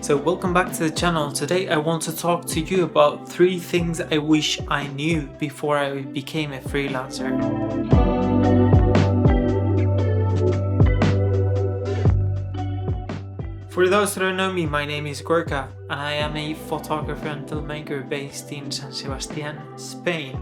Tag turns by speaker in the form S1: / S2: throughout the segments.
S1: So welcome back to the channel. Today I want to talk to you about 3 things I wish I knew before I became a freelancer. For those who don't know me, my name is Gorka and I am a photographer and filmmaker based in San Sebastian, Spain.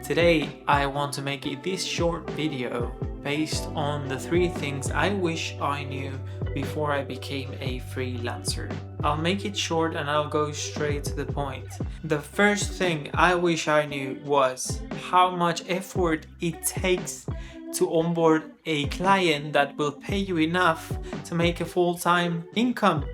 S1: Today I want to make this short video based on the 3 things I wish I knew before I became a freelancer. I'll make it short and I'll go straight to the point. The first thing I wish I knew was how much effort it takes to onboard a client that will pay you enough to make a full-time income.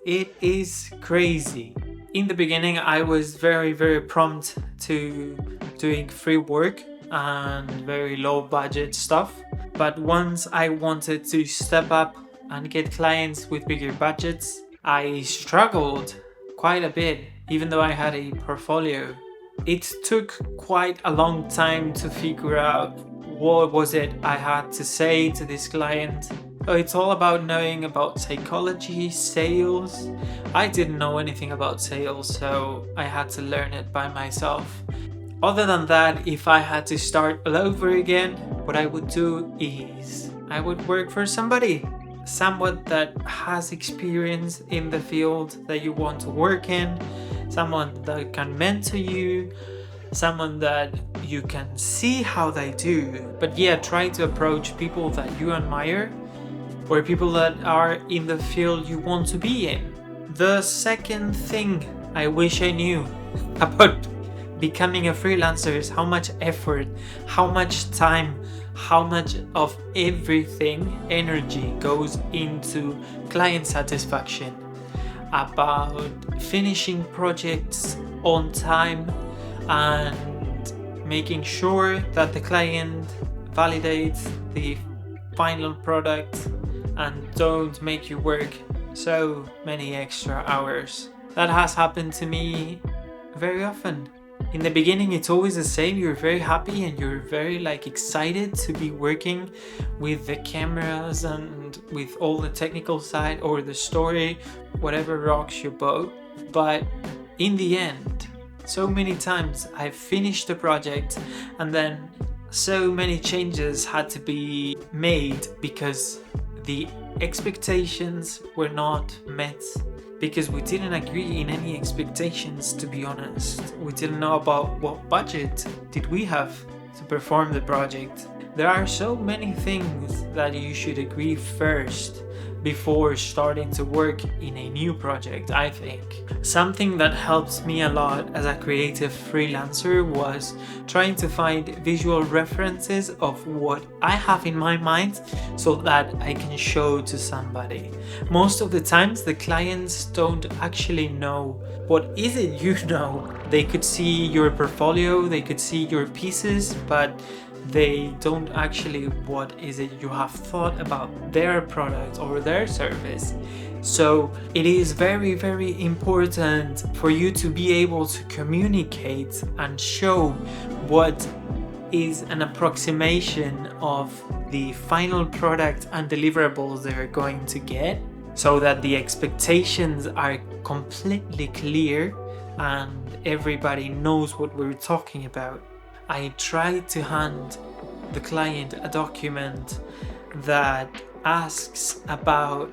S1: It is crazy. In the beginning I was very prompt to doing free work and very low budget stuff, but once I wanted to step up and get clients with bigger budgets, I struggled quite a bit, even though I had a portfolio. It took quite a long time to figure out what was it I had to say to this client. So it's all about knowing about psychology, sales. I didn't know anything about sales, so I had to learn it by myself. Other than that, if I had to start all over again, what I would do is I would work for someone that has experience in the field that you want to work in, someone that can mentor you, someone that you can see how they do. But yeah, try to approach people that you admire or people that are in the field you want to be in. The second thing I wish I knew about becoming a freelancer is how much effort, how much time, how much of everything, energy goes into client satisfaction, about finishing projects on time and making sure that the client validates the final product and don't make you work so many extra hours. That has happened to me very often. In the beginning it's always the same. You're very happy and you're very excited to be working with the cameras and with all the technical side or the story, whatever rocks your boat. But in the end, so many times I've finished the project and then so many changes had to be made because the expectations were not met. Because we didn't agree in any expectations, to be honest. We didn't know about what budget did we have to perform the project. There are so many things that you should agree first before starting to work in a new project, I think. Something that helped me a lot as a creative freelancer was trying to find visual references of what I have in my mind so that I can show to somebody. Most of the times the clients don't actually know what is it you know. They could see your portfolio, they could see your pieces, but they don't actually what is it you have thought about their product or their service. So it is very important for you to be able to communicate and show what is an approximation of the final product and deliverables they're going to get, so that the expectations are completely clear and everybody knows what we're talking about. I try to hand the client a document that asks about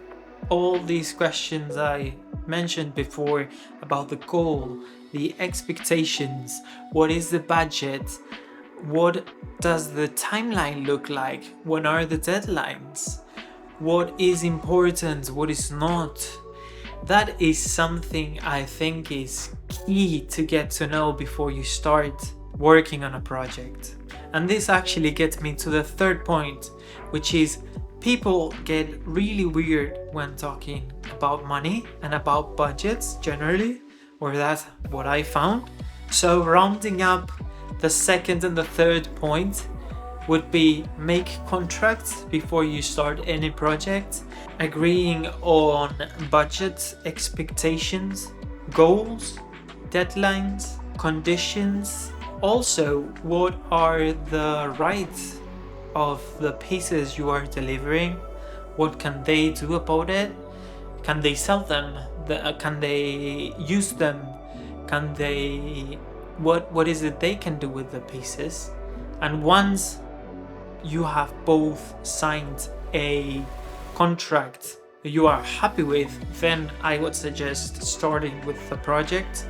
S1: all these questions I mentioned before, about the goal, the expectations, what is the budget, what does the timeline look like, when are the deadlines, what is important, what is not. That is something I think is key to get to know before you start working on a project. And this actually gets me to the third point, which is people get really weird when talking about money and about budgets generally, or that's what I found. So rounding up the second and the third point would be make contracts before you start any project, agreeing on budget, expectations, goals, deadlines, conditions. Also, what are the rights of the pieces you are delivering? What can they do about it? Can they sell them? can they use them? Can they, what is it they can do with the pieces? And once you have both signed a contract you are happy with, then I would suggest starting with the project.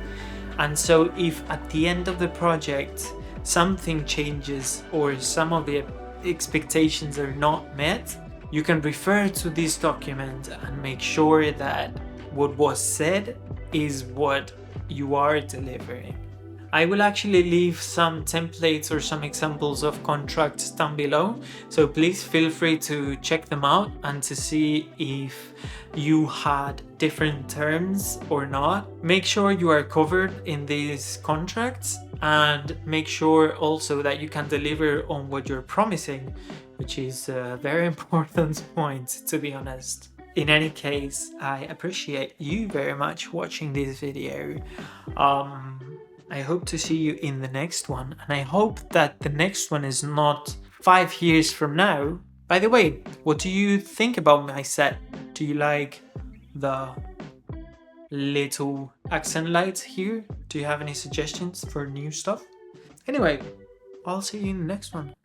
S1: And so if at the end of the project something changes or some of the expectations are not met, you can refer to this document and make sure that what was said is what you are delivering. I will actually leave some templates or some examples of contracts down below, so please feel free to check them out and to see if you had different terms or not. Make sure you are covered in these contracts and make sure also that you can deliver on what you're promising, which is a very important point, to be honest. In any case, I appreciate you very much watching this video. I hope to see you in the next one, and I hope that the next one is not 5 years from now. By the way, what do you think about my set? Do you like the little accent lights here? Do you have any suggestions for new stuff? Anyway, I'll see you in the next one.